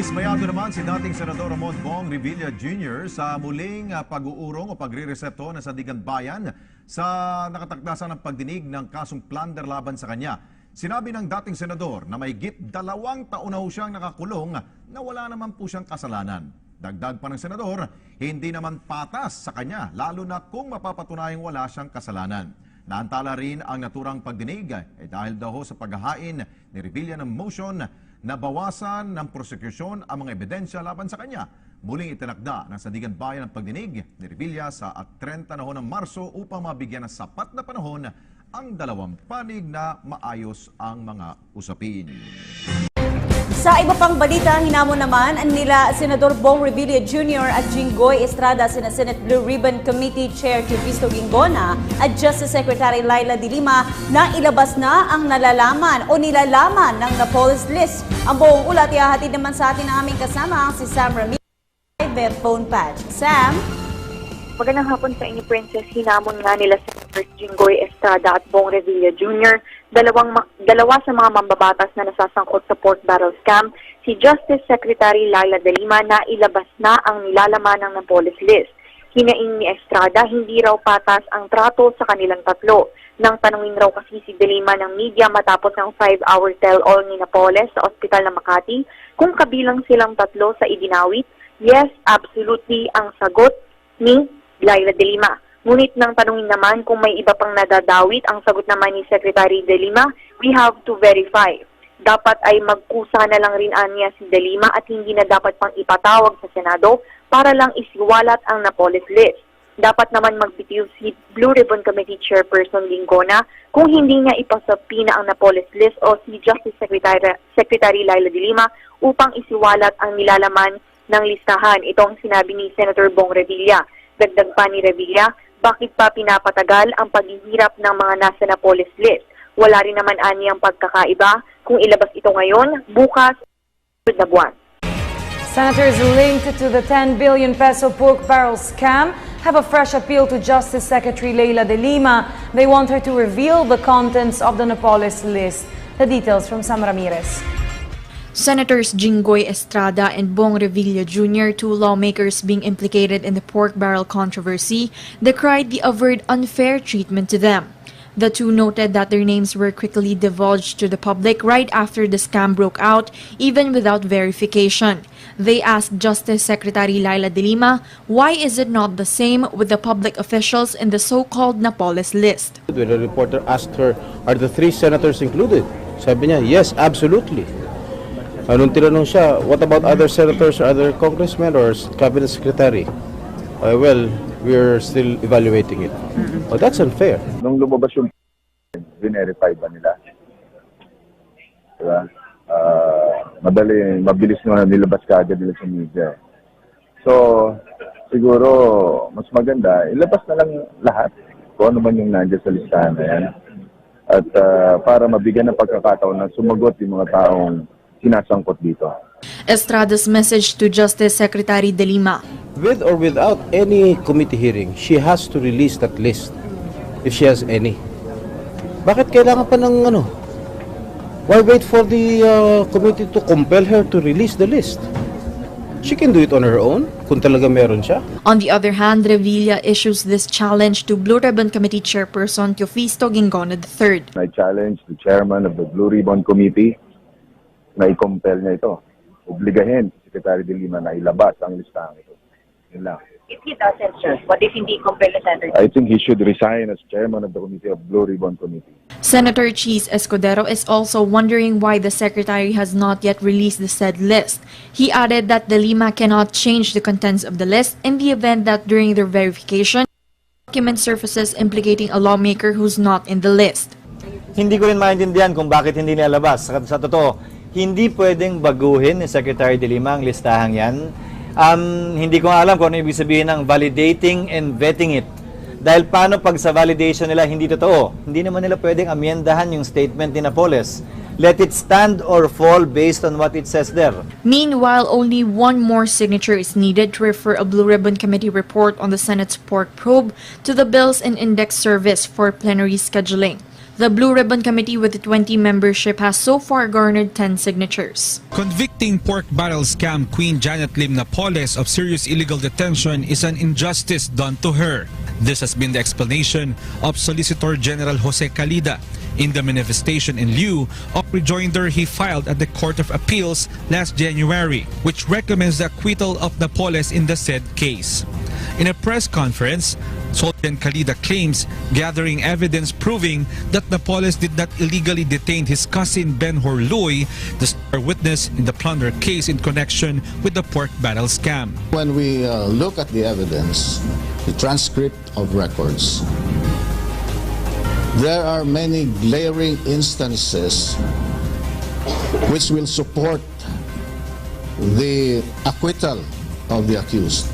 Dismayado naman si dating Senador Bong Revilla Jr. sa muling pag-uurong o pagre-resepto ng Sandigan Bayan sa nakatakdasan ng pagdinig ng kasong plunder laban sa kanya. Sinabi ng dating senador na mahigit 2 taon na siyang nakakulong na wala naman po siyang kasalanan. Dagdag pa ng senador, hindi naman patas sa kanya lalo na kung mapapatunayang wala siyang kasalanan. Naantala rin ang naturang pagdinig dahil daw sa paghahain ni Revilla ng motion na bawasan ng prosekusyon ang mga ebidensya laban sa kanya. Muling itinakda ng Sandigan Bayan ang pagdinig ni Revilla sa 30 ng Marso upang mabigyan ng sapat na panahon ang dalawang panig na maayos ang mga usapin. Sa iba pang balita, hinamon naman nila Senador Bong Revilla Jr. at Jinggoy Estrada sina Senate Blue Ribbon Committee Chair Cristo Gingona at Justice Secretary Lima na ilabas na ang nilalaman ng Napoles list. Ang buong ulat ihahatid naman sa atin ang aming kasama si Sam Ramirez, phone patch. Sam? Magandang hapon sa inyo, Princess. Hinamon nga nila Senator Jinggoy Estrada at Bong Revilla Jr. Dalawa sa mga mambabatas na nasasangkot sa pork barrel scam, si Justice Secretary Lima na ilabas na ang nilalaman ng Napoles list. Hinaing ni Estrada, hindi raw patas ang trato sa kanilang tatlo. Nang tanungin raw kasi si Lima ng media matapos ng 5-hour tell-all ni Napoles sa ospital ng Makati, kung kabilang silang tatlo sa idinawit, yes, absolutely ang sagot ni Lima. Ngunit nang tanungin naman kung may iba pang nadadawit, ang sagot naman ni Secretary De Lima, we have to verify. Dapat ay magkusa na lang rin niya si De Lima at hindi na dapat pang ipatawag sa Senado para lang isiwalat ang Napoles list. Dapat naman magbitiw si Blue Ribbon Committee Chairperson Gingona kung hindi niya ipasapina ang Napoles list o si Justice Secretary De Lima upang isiwalat ang nilalaman ng listahan. Ito ang sinabi ni Senator Bong Revilla. Dagdag pa ni Revilla, bakit pa pinapatagal ang paghihirap ng mga nasa Napoles list? Wala rin naman aniyang pagkakaiba kung ilabas ito ngayon, bukas, na buwan. Senators linked to the 10 billion peso pork barrel scam have a fresh appeal to Justice Secretary De Lima. They want her to reveal the contents of the Napoles list. The details from Sam Ramirez. Senators Jinggoy Estrada and Bong Revilla Jr., two lawmakers being implicated in the pork barrel controversy, decried the averred unfair treatment to them. The two noted that their names were quickly divulged to the public right after the scam broke out, even without verification. They asked Justice Secretary De Lima, why is it not the same with the public officials in the so-called Napoles list? When the reporter asked her, are the 3 senators included? Sabi niya, yes, absolutely. Anong tinanong siya, what about other senators or other congressmen or cabinet secretary? Well, we're still evaluating it. But that's unfair. Nung lumabas yung verify ba nila? Diba? Mabilis na nilabas ka agad nila sa media. So, siguro, mas maganda, ilabas na lang lahat kung ano man yung nandiyan sa listahan na yan. At para mabigyan ng pagkakataon na sumagot yung mga taong sinasangkot dito. Estrada's message to Justice Secretary De Lima. With or without any committee hearing, she has to release that list if she has any. Bakit kailangan pa ng ano? Why wait for the committee to compel her to release the list? She can do it on her own kung talaga meron siya. On the other hand, Revilla issues this challenge to Blue Ribbon Committee Chairperson Cristo Gingona III. I challenge the chairman of the Blue Ribbon Committee na i-compel niya ito. Obligahin si Secretary De Lima na ilabas ang listahan ito. Yun lang. If he doesn't, sir, what if hindi compel the Senator? I think he should resign as chairman of the Committee of Blue Ribbon Committee. Senator Cheese Escudero is also wondering why the secretary has not yet released the said list. He added that De Lima cannot change the contents of the list in the event that during their verification, document surfaces implicating a lawmaker who's not in the list. Hindi ko rin maintindihan kung bakit hindi nilabas. Sa totoo, hindi pwedeng baguhin ni Secretary De Lima ang listahang yan. Hindi ko alam kung ano ibig sabihin ng validating and vetting it. Dahil paano pag sa validation nila hindi totoo? Hindi naman nila pwedeng amyendahan yung statement ni Napoles. Let it stand or fall based on what it says there. Meanwhile, only one more signature is needed to refer a Blue Ribbon Committee report on the Senate's pork probe to the Bills and Index Service for plenary scheduling. The Blue Ribbon Committee with the 20 membership has so far garnered 10 signatures. Convicting pork barrel scam Queen Janet Lim Napoles of serious illegal detention is an injustice done to her. This has been the explanation of Solicitor General Jose Calida in the manifestation in lieu of rejoinder he filed at the Court of Appeals last January, which recommends the acquittal of Napoles in the said case. In a press conference, Solicitor Calida claims gathering evidence proving that Napoles did not illegally detain his cousin Ben Horloy, the star witness in the plunder case in connection with the pork barrel scam. When we look at the evidence, the transcript of records, there are many glaring instances which will support the acquittal of the accused.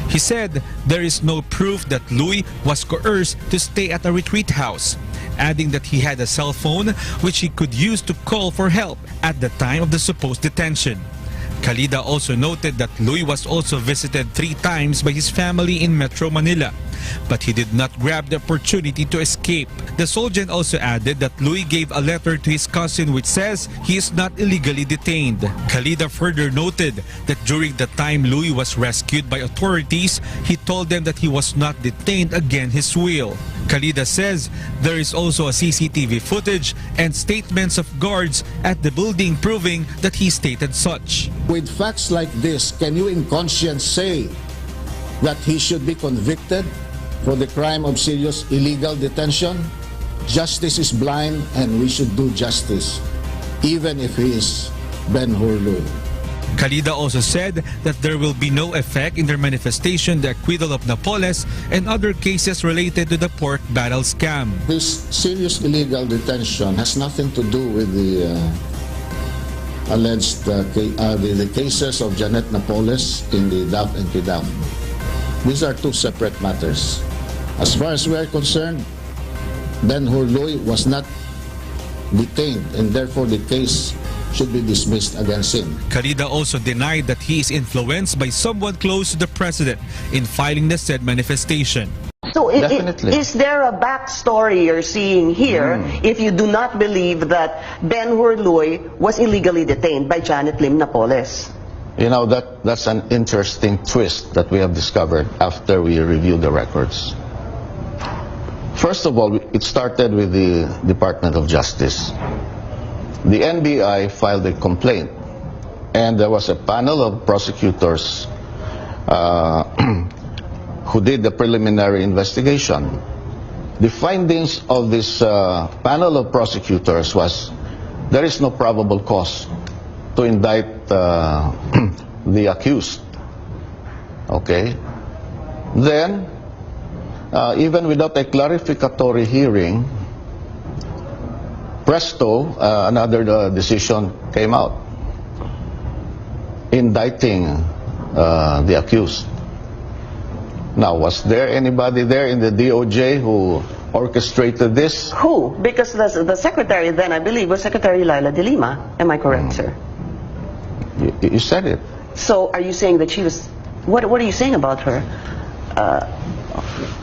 He said there is no proof that Louis was coerced to stay at a retreat house, adding that he had a cell phone which he could use to call for help at the time of the supposed detention. Calida also noted that Louis was also visited 3 times by his family in Metro Manila, but he did not grab the opportunity to escape. The Solgen also added that Louis gave a letter to his cousin which says he is not illegally detained. Calida further noted that during the time Louis was rescued by authorities, he told them that he was not detained against his will. Calida says there is also a CCTV footage and statements of guards at the building proving that he stated such. With facts like this, can you in conscience say that he should be convicted for the crime of serious illegal detention? Justice is blind and we should do justice, even if he is Ben Horloy. Calida also said that there will be no effect in their manifestation the acquittal of Napoles and other cases related to the pork barrel scam. This serious illegal detention has nothing to do with the alleged the cases of Janet Napoles in the DAP and PDAP. These are 2 separate matters. As far as we are concerned, Ben Horloy was not detained and therefore the case should be dismissed against him. Calida also denied that he is influenced by someone close to the president in filing the said manifestation. So is there a backstory you're seeing here if you do not believe that Ben Horloy was illegally detained by Janet Lim Napoles? You know, that's an interesting twist that we have discovered after we reviewed the records. First of all, it started with the Department of Justice. The NBI filed a complaint, and there was a panel of prosecutors who did the preliminary investigation. The findings of this panel of prosecutors was there is no probable cause to indict the accused. Okay? Then, even without a clarificatory hearing, presto, another decision came out indicting the accused. Now, was there anybody there in the DOJ who orchestrated this? Who? Because the secretary then, I believe, was Secretary Lila de Lima. Am I correct, sir? You said it. So are you saying that she was... What are you saying about her?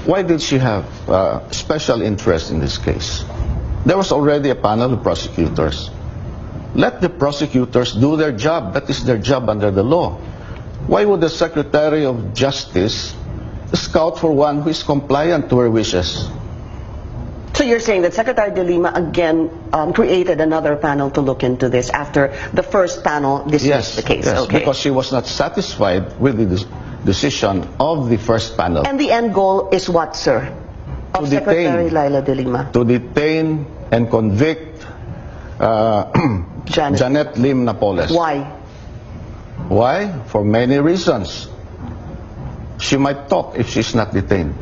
Why did she have special interest in this case? There was already a panel of prosecutors. Let the prosecutors do their job. That is their job under the law. Why would the Secretary of Justice scout for one who is compliant to her wishes? So you're saying that Secretary de Lima again created another panel to look into this after the first panel dismissed the case? Yes, okay. Because she was not satisfied with the decision of the first panel. And the end goal is what, sir? Of Secretary Lila de Lima? To detain and convict Janet Lim Napoles. Why? Why? For many reasons. She might talk if she's not detained.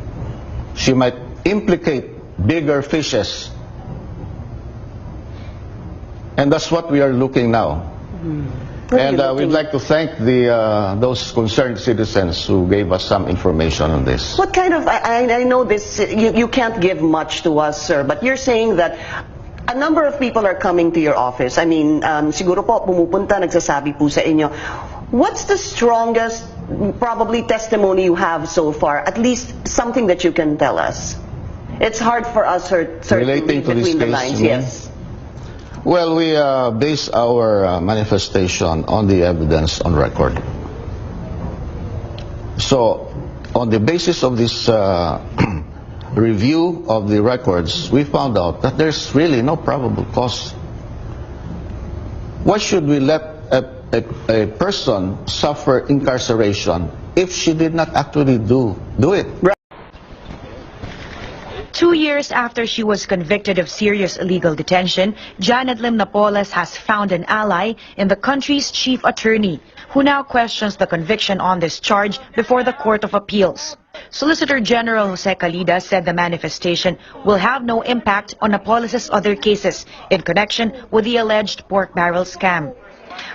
She might implicate bigger fishes. And that's what we are looking now. And we'd like to thank those concerned citizens who gave us some information on this. What kind of, I know this, you can't give much to us, sir, but you're saying that a number of people are coming to your office. I mean, siguro po, pumupunta, nagsasabi po sa inyo. What's the strongest, probably, testimony you have so far? At least something that you can tell us. It's hard for us, sir, to Relating read to this between the case, lines. you mean? Yes. Well, we base our manifestation on the evidence on record. So, on the basis of this review of the records, we found out that there's really no probable cause. Why should we let a person suffer incarceration if she did not actually do it? 2 years after she was convicted of serious illegal detention, Janet Lim Napoles has found an ally in the country's chief attorney, who now questions the conviction on this charge before the Court of Appeals. Solicitor General Jose Calida said the manifestation will have no impact on Napoles' other cases in connection with the alleged pork barrel scam.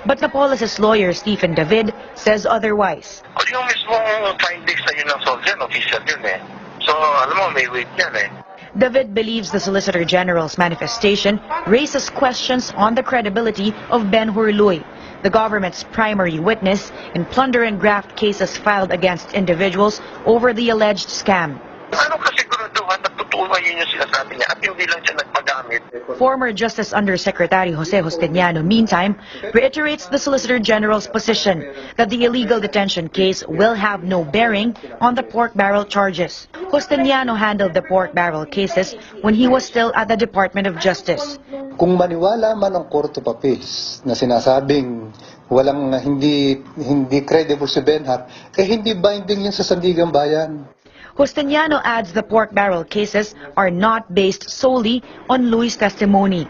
But Napoles' lawyer, Stephen David, says otherwise. Yung mismong findings na yun ng soldier, official yun eh. So, alam mo, may weight yan eh. David believes the Solicitor General's manifestation raises questions on the credibility of Ben Hurluy, the government's primary witness in plunder and graft cases filed against individuals over the alleged scam. Ano kasi siguraduhan na totoo yun yung sinasabi niya at hindi lang siya nagpagamit. Former Justice Undersecretary Jose Justiniano, meantime, reiterates the Solicitor General's position that the illegal detention case will have no bearing on the pork barrel charges. Justiniano handled the pork barrel cases when he was still at the Department of Justice. Kung maniwala man ang Court of Appeals na sinasabing walang hindi credible si Benhart, hindi binding yun sa Sandigang Bayan. Justiniano adds the pork barrel cases are not based solely on Luis' testimony.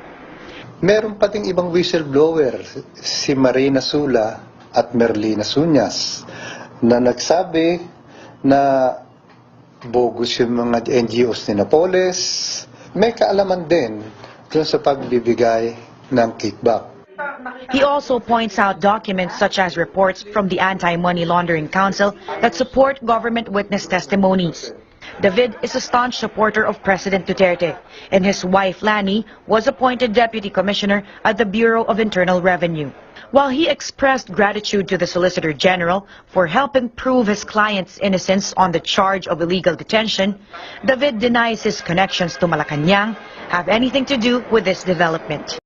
Meron pa ding ibang whistleblower, si Marina Sula at Merlina Sunyas, na nagsabi na bogus yung mga NGOs ni Napoles. May kaalaman din dun sa pagbibigay ng kickback. He also points out documents such as reports from the Anti-Money Laundering Council that support government witness testimonies. David is a staunch supporter of President Duterte, and his wife Lani was appointed Deputy Commissioner at the Bureau of Internal Revenue. While he expressed gratitude to the Solicitor General for helping prove his client's innocence on the charge of illegal detention, David denies his connections to Malacanang have anything to do with this development.